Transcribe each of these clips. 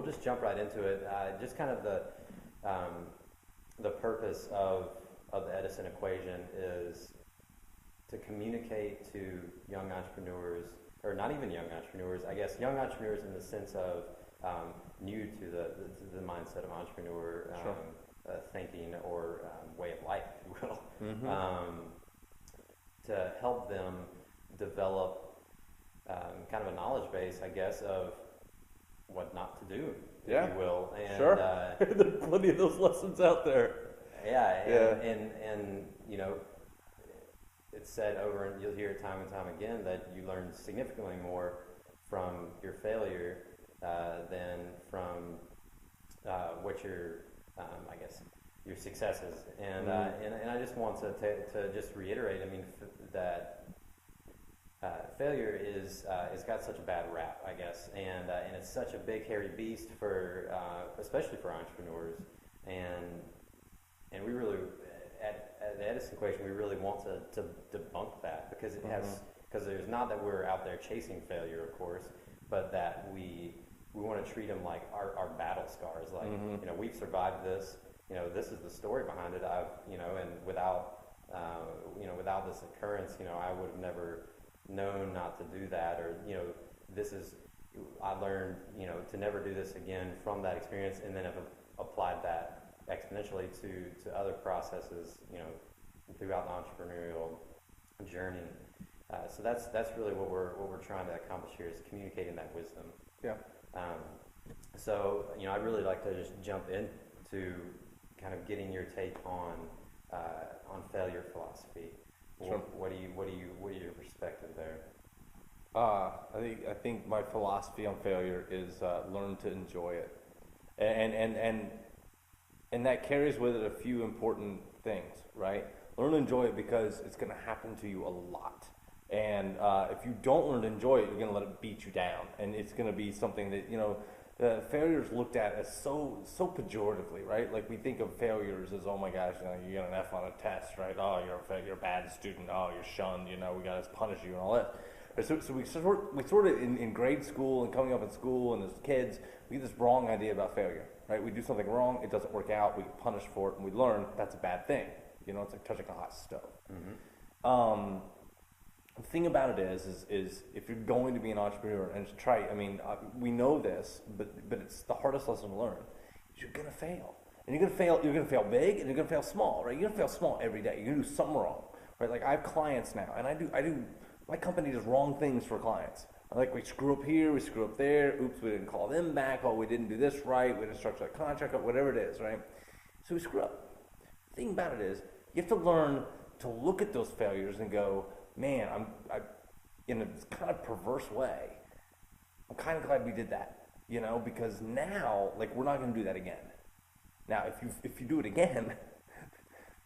just jump right into it. Just kind of the purpose of the Edison equation is to communicate to young entrepreneurs, or not even young entrepreneurs, I guess young entrepreneurs in the sense of new to the mindset of entrepreneur thinking or way of life, if you will, to help them develop kind of a knowledge base, I guess, of what not to do, if you will. And, there's plenty of those lessons out there. And you know, it's said over, and you'll hear it time and time again, that you learn significantly more from your failure than from what your, I guess, your successes. And and I just want to just reiterate, I mean, that failure is got such a bad rap, I guess, and it's such a big hairy beast for especially for entrepreneurs, and we really at the Edison equation we really want to debunk that, because it has, because there's not that we're out there chasing failure, of course, but that we want to treat them like our battle scars, like you know, we've survived this, you know, this is the story behind it, and without without this occurrence, you know, I would have never known not to do that, or you know, I learned, you know, to never do this again from that experience, and then have applied that exponentially to other processes, you know, throughout the entrepreneurial journey. So that's really what we're trying to accomplish here, is communicating that wisdom. Yeah. So you know, I'd really like to just jump into kind of getting your take on failure philosophy. Sure. What are your perspective there? I think my philosophy on failure is learn to enjoy it, and that carries with it a few important things, right? Learn to enjoy it because it's going to happen to you a lot, and if you don't learn to enjoy it, you're going to let it beat you down, and it's going to be something that, you know, failure is looked at as so pejoratively, right? Like, we think of failures as, oh my gosh, you know, you get an F on a test, right? Oh, you're a bad student. Oh, you're shunned. You know, we got to punish you and all that. So we sort of in grade school and coming up in school and as kids, we get this wrong idea about failure, right? We do something wrong, it doesn't work out, we get punished for it, and we learn that's a bad thing. You know, it's like touching a hot stove. The thing about it is if you're going to be an entrepreneur, and it's trite, I mean, we know this, but it's the hardest lesson to learn. You're gonna fail, and you're gonna fail big, and you're gonna fail small, right? You're gonna fail small every day. You're gonna do something wrong, right? Like, I have clients now, and I do. My company does wrong things for clients. Like, we screw up here, we screw up there. Oops, we didn't call them back. Oh, we didn't do this right. We didn't structure that contract up, whatever it is, right? So we screw up. The thing about it is, you have to learn to look at those failures and go, man, I in a kind of perverse way, I'm kind of glad we did that, you know, because now, like, we're not going to do that again. Now, if you do it again,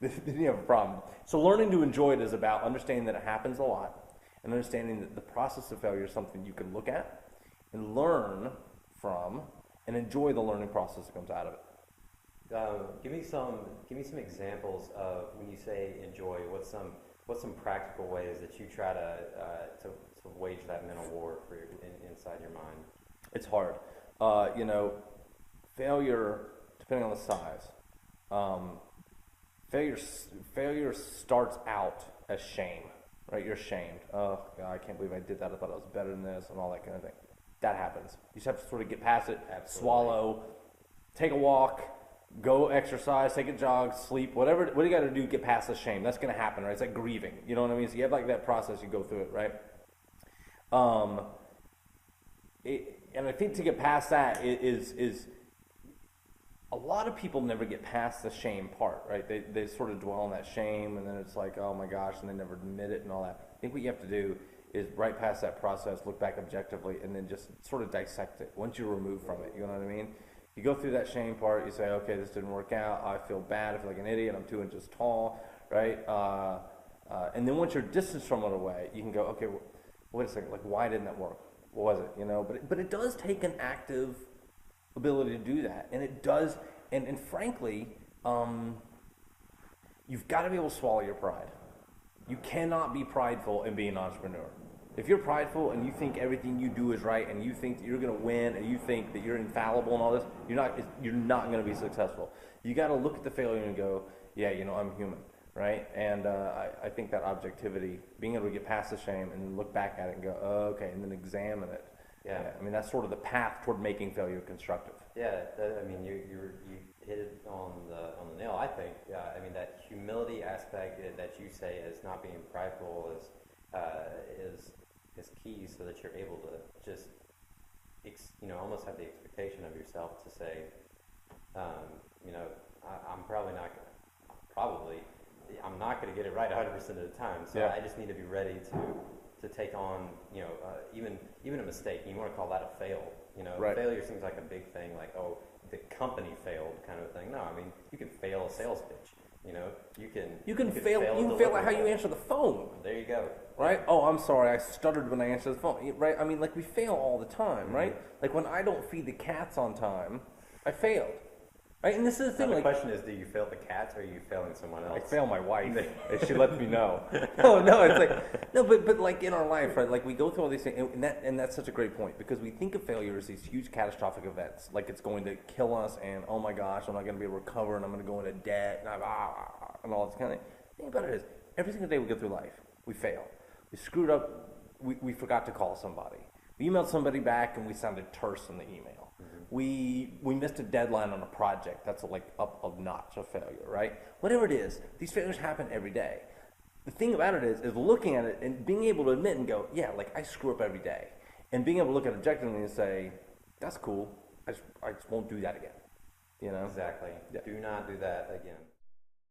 then you have a problem. So learning to enjoy it is about understanding that it happens a lot, and understanding that the process of failure is something you can look at and learn from, and enjoy the learning process that comes out of it. Give me some examples of, when you say enjoy, what's some practical ways that you try to wage that mental war for inside your mind? It's hard. You know, failure, depending on the size, failure starts out as shame, right? You're ashamed. Oh, God, I can't believe I did that. I thought I was better than this, and all that kind of thing. That happens. You just have to sort of get past it, swallow, take a walk, go exercise, take a jog, sleep, whatever. What do you got to do to get past the shame? That's going to happen, right? It's like grieving. You know what I mean? So you have like that process, you go through it, right? And I think to get past that is a lot of people never get past the shame part, right? They sort of dwell on that shame, and then it's like, oh my gosh, and they never admit it and all that. I think what you have to do is right past that process, look back objectively, and then just sort of dissect it once you're removed from it. You know what I mean? You go through that shame part, you say, okay, this didn't work out, I feel bad, I feel like an idiot, I'm 2 inches tall, right? And then once you're distanced from it away, you can go, okay, wait a second, like, why didn't that work? What was it, you know? But it does take an active ability to do that, and it does, and frankly, you've got to be able to swallow your pride. You cannot be prideful and be an entrepreneur. If you're prideful and you think everything you do is right and you think that you're going to win and you think that you're infallible and all this, you're not going to be successful. You got to look at the failure and go, yeah, I'm human, right? And I think that objectivity, being able to get past the shame and then look back at it and go, oh, okay, and then examine it. Yeah. I mean, that's sort of the path toward making failure constructive. Yeah, I mean, you hit it on the nail. I think. I mean, that humility aspect that you say is not being prideful is key, so that you're able to just almost have the expectation of yourself to say, I'm probably not going to get it right 100% of the time. So Yeah. I just need to be ready to take on, even a mistake. You want to call that a fail. Right. Failure seems like a big thing, like, oh, the company failed kind of thing. No, I mean, you can fail a sales pitch. You can fail at how you answer the phone. There you go. Right? Oh, I'm sorry, I stuttered when I answered the phone. Right? I mean, like, we fail all the time, right? Like, when I don't feed the cats on time, I failed. Right? And this is the thing. Now, the like, question is, do you fail the cats, or are you failing someone else? I fail my wife, and she lets me know. No, it's like, no, but like in our life, right? Like, we go through all these things, and that's such a great point, because we think of failure as these huge catastrophic events, like it's going to kill us, and oh my gosh, I'm not going to be able to recover, and I'm going to go into debt, and all this kind of thing. The thing about it is, every single day we go through life, we fail. We screwed up. We forgot to call somebody. We emailed somebody back, and we sounded terse in the email. We missed a deadline on a project. That's like up a notch of failure, right? Whatever it is, these failures happen every day. The thing about it is looking at it and being able to admit and go, yeah, like I screw up every day. And being able to look at it objectively and say, that's cool. I just won't do that again. Exactly. Yeah. Do not do that again.